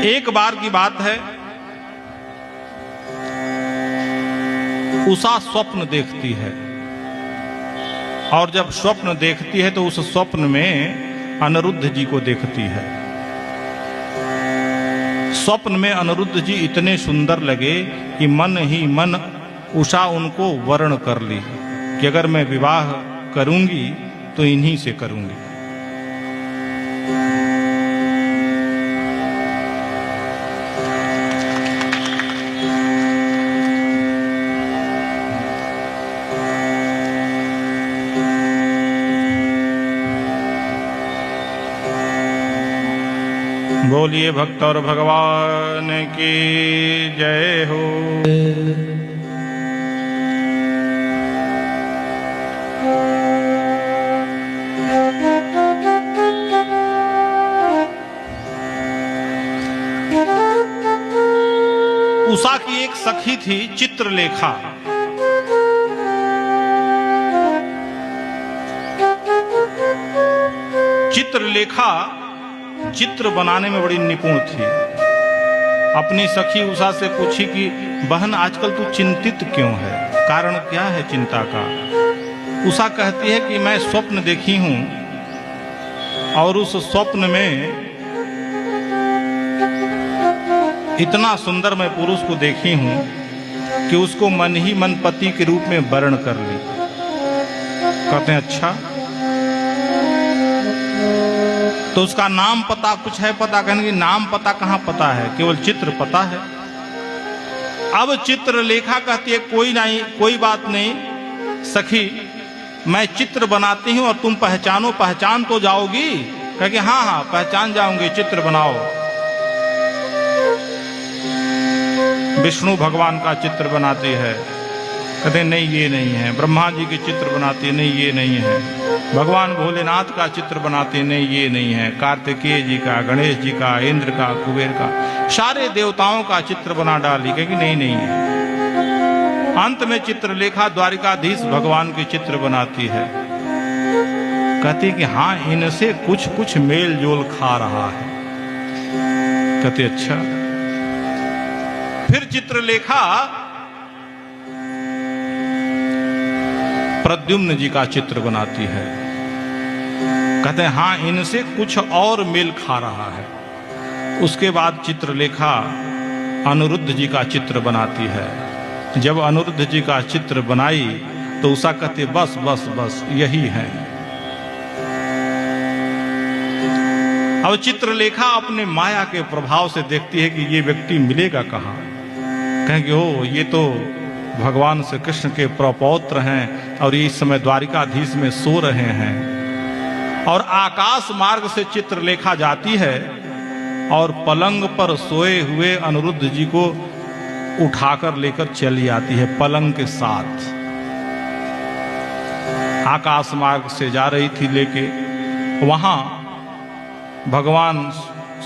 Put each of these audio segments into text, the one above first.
एक बार की बात है, उषा स्वप्न देखती है और जब स्वप्न देखती है तो उस स्वप्न में अनिरुद्ध जी को देखती है। स्वप्न में अनिरुद्ध जी इतने सुंदर लगे कि मन ही मन उषा उनको वर्ण कर ली कि अगर मैं विवाह करूंगी तो इन्हीं से करूंगी। बोलिए भक्त और भगवान की जय हो। उषा की एक सखी थी चित्रलेखा। चित्रलेखा चित्र बनाने में बड़ी निपुण थी। अपनी सखी उषा से पूछी कि बहन आजकल तू चिंतित क्यों है, कारण क्या है चिंता का। उषा कहती है कि मैं स्वप्न देखी हूं और उस स्वप्न में इतना सुंदर मैं पुरुष को देखी हूं कि उसको मन ही मन पति के रूप में वर्ण कर ली। कहते हैं अच्छा, तो उसका नाम पता कुछ है पता? कहने नाम पता कहाँ पता है, केवल चित्र पता है। अब चित्रलेखा कहती है कोई नहीं, कोई बात नहीं सखी, मैं चित्र बनाती हूं और तुम पहचानो, पहचान तो जाओगी? कह के हाँ हाँ पहचान जाऊंगी, चित्र बनाओ। विष्णु भगवान का चित्र बनाती है, कहते नहीं ये नहीं है। ब्रह्मा जी के चित्र बनाती है, नहीं ये नहीं है। भगवान भोलेनाथ का चित्र बनाते, नहीं ये नहीं है। कार्तिकेय जी का, गणेश जी का, इंद्र का, कुबेर का, सारे देवताओं का चित्र बना डाली, कहेगी नहीं नहीं है। अंत में चित्रलेखा द्वारिकाधीश भगवान के चित्र बनाती है। कहती कि हाँ इनसे कुछ कुछ मेल जोल खा रहा है। कहते अच्छा। फिर चित्रलेखा प्रद्युम्न जी का चित्र बनाती है। कहते हैं हाँ इनसे कुछ और मेल खा रहा है। उसके बाद चित्रलेखा अनिरुद्ध जी का चित्र बनाती है। जब अनिरुद्ध जी का चित्र बनाई तो उषा कहते बस बस बस यही है। अब चित्रलेखा अपने माया के प्रभाव से देखती है कि ये व्यक्ति मिलेगा कहाँ। कहेंगे ओ ये तो भगवान श्री कृष्ण के प्रपौत्र हैं और ये इस समय द्वारिकाधीश में सो रहे हैं। और आकाश मार्ग से चित्रलेखा जाती है और पलंग पर सोए हुए अनिरुद्ध जी को उठाकर लेकर चली आती है पलंग के साथ। आकाश मार्ग से जा रही थी लेके, वहां भगवान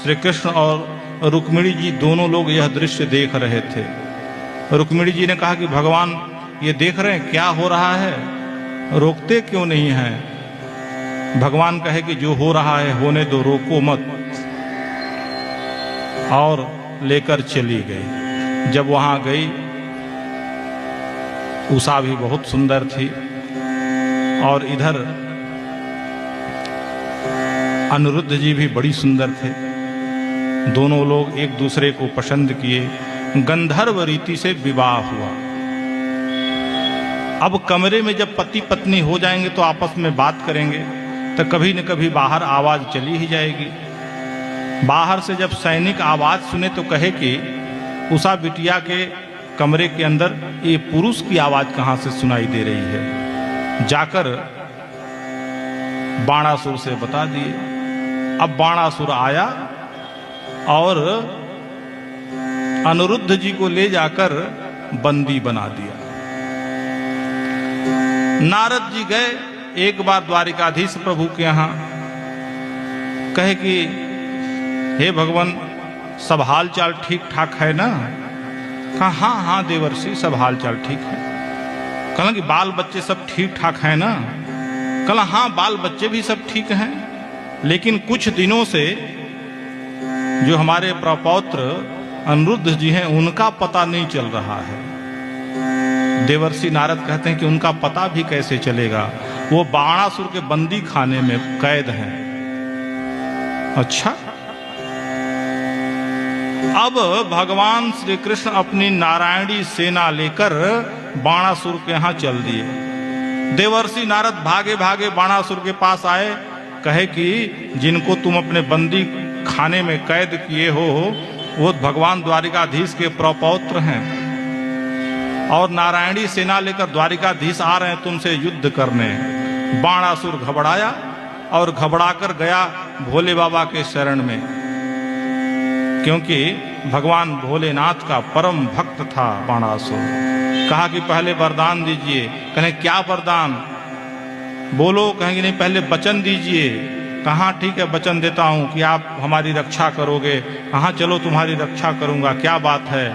श्री कृष्ण और रुक्मिणी जी दोनों लोग यह दृश्य देख रहे थे। रुक्मिणी जी ने कहा कि भगवान ये देख रहे हैं क्या हो रहा है, रोकते क्यों नहीं हैं? भगवान कहे कि जो हो रहा है होने दो, रोको मत। और लेकर चली गई। जब वहां गई उषा भी बहुत सुंदर थी और इधर अनिरुद्ध जी भी बड़ी सुंदर थे। दोनों लोग एक दूसरे को पसंद किए। गंधर्व रीति से विवाह हुआ। अब कमरे में जब पति पत्नी हो जाएंगे तो आपस में बात करेंगे, तो कभी न कभी बाहर आवाज चली ही जाएगी। बाहर से जब सैनिक आवाज सुने तो कहे कि उषा बिटिया के कमरे के अंदर ये पुरुष की आवाज कहां से सुनाई दे रही है। जाकर बाणासुर से बता दिए। अब बाणासुर आया और अनिरुद्ध जी को ले जाकर बंदी बना दिया। नारद जी गए एक बार द्वारिकाधीश प्रभु के यहां, कहे कि हे भगवान सब हाल चाल ठीक ठाक है ना? कहा हाँ हाँ देवर्षि सब हाल चाल ठीक है। कहा कि बाल बच्चे सब ठीक ठाक है ना? कहा हाँ बाल बच्चे भी सब ठीक हैं, लेकिन कुछ दिनों से जो हमारे प्रपौत्र अनिरुद्ध जी हैं उनका पता नहीं चल रहा है। देवर्षि नारद कहते हैं कि उनका पता भी कैसे चलेगा, वो बाणासुर के बंदी खाने में कैद हैं। अच्छा, अब भगवान श्री कृष्ण अपनी नारायणी सेना लेकर बाणासुर के यहां चल दिए। देवर्षि नारद भागे भागे बाणासुर के पास आए, कहे कि जिनको तुम अपने बंदी खाने में कैद किए हो वो भगवान द्वारिकाधीश के प्रपौत्र हैं और नारायणी सेना लेकर द्वारिकाधीश आ रहे हैं तुमसे युद्ध करने। बाणासुर घबराया और घबराकर गया भोले बाबा के शरण में, क्योंकि भगवान भोलेनाथ का परम भक्त था बाणासुर। कहा कि पहले वरदान दीजिए। कहें क्या वरदान बोलो? कहेंगे नहीं, पहले वचन दीजिए। कहा ठीक है, वचन देता हूं कि आप हमारी रक्षा करोगे। कहा चलो तुम्हारी रक्षा करूंगा, क्या बात है?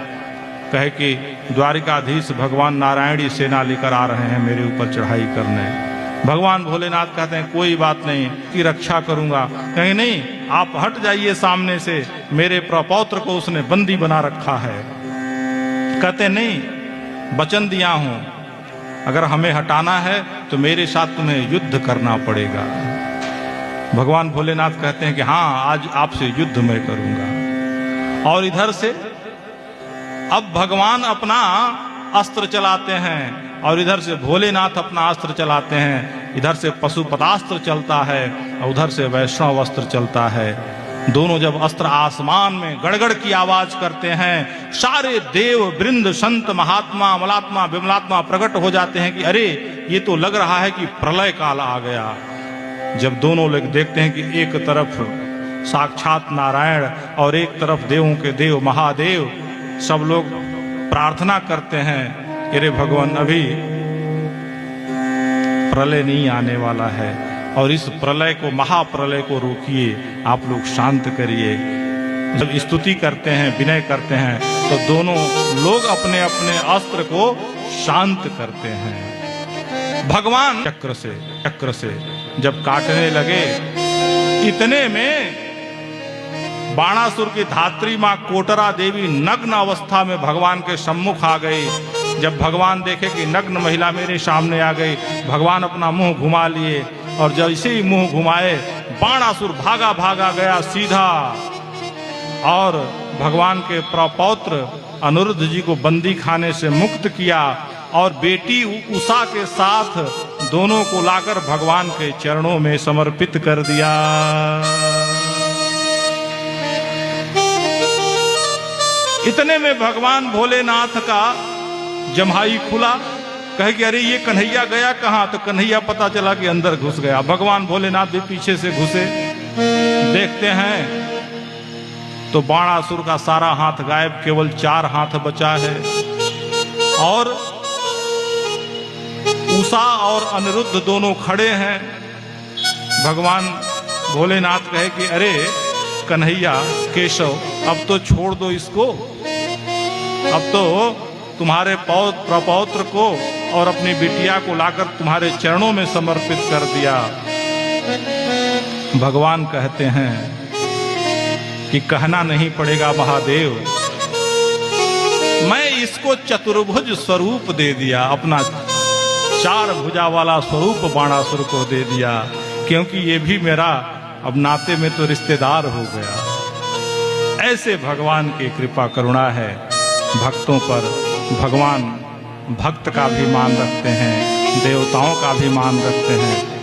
कहे कि द्वारिकाधीश भगवान नारायणी सेना लेकर आ रहे हैं मेरे ऊपर चढ़ाई करने। भगवान भोलेनाथ कहते हैं कोई बात नहीं, की रक्षा करूंगा। कहें नहीं, आप हट जाइए सामने से, मेरे प्रपौत्र को उसने बंदी बना रखा है। कहते नहीं, वचन दिया हूं, अगर हमें हटाना है तो मेरे साथ तुम्हें युद्ध करना पड़ेगा। भगवान भोलेनाथ कहते हैं कि हाँ, आज आपसे युद्ध मैं करूंगा। और इधर से अब भगवान अपना अस्त्र चलाते हैं और इधर से भोलेनाथ अपना अस्त्र चलाते हैं। इधर से पशुपतास्त्र चलता है और उधर से वैष्णव अस्त्र चलता है। दोनों जब अस्त्र आसमान में गड़गड़ की आवाज करते हैं, सारे देव वृंद संत महात्मा मलात्मा विमलात्मा प्रकट हो जाते हैं कि अरे ये तो लग रहा है कि प्रलय काल आ गया। जब दोनों लोग देखते हैं कि एक तरफ साक्षात नारायण और एक तरफ देवों के देव महादेव, सब लोग प्रार्थना करते हैं, अरे भगवान अभी प्रलय नहीं आने वाला है और इस प्रलय को, महाप्रलय को रोकिए, आप लोग शांत करिए। जब स्तुति करते हैं, विनय करते हैं, तो दोनों लोग अपने अपने अस्त्र को शांत करते हैं। भगवान चक्र से जब काटने लगे, इतने में बाणासुर की धात्री मां कोटरा देवी नग्न अवस्था में भगवान के सम्मुख आ गई। जब भगवान देखे कि नग्न महिला मेरे सामने आ गई, भगवान अपना मुंह घुमा लिए और जैसे ही मुंह घुमाए, बाणासुर भागा भागा गया सीधा और भगवान के प्रपौत्र अनिरुद्ध जी को बंदी खाने से मुक्त किया और बेटी उषा के साथ दोनों को लाकर भगवान के चरणों में समर्पित कर दिया। इतने में भगवान भोलेनाथ का जम्हाई खुला। कहे कि अरे ये कन्हैया गया कहाँ? तो कन्हैया पता चला कि अंदर घुस गया। भगवान भोलेनाथ भी पीछे से घुसे। देखते हैं तो बाणासुर का सारा हाथ गायब, केवल 4 हाथ बचा है और उषा और अनिरुद्ध दोनों खड़े हैं। भगवान भोलेनाथ कहे कि अरे कन्हैया केशव, अब तो छोड़ दो इसको, अब तो तुम्हारे प्रपौत्र को और अपनी बिटिया को लाकर तुम्हारे चरणों में समर्पित कर दिया। भगवान कहते हैं कि कहना नहीं पड़ेगा महादेव, मैं इसको चतुर्भुज स्वरूप दे दिया, अपना 4 भुजा वाला स्वरूप बाणासुर को दे दिया, क्योंकि ये भी मेरा अब नाते में तो रिश्तेदार हो गया। ऐसे भगवान की कृपा करुणा है भक्तों पर। भगवान भक्त का भी मान रखते हैं, देवताओं का भी मान रखते हैं।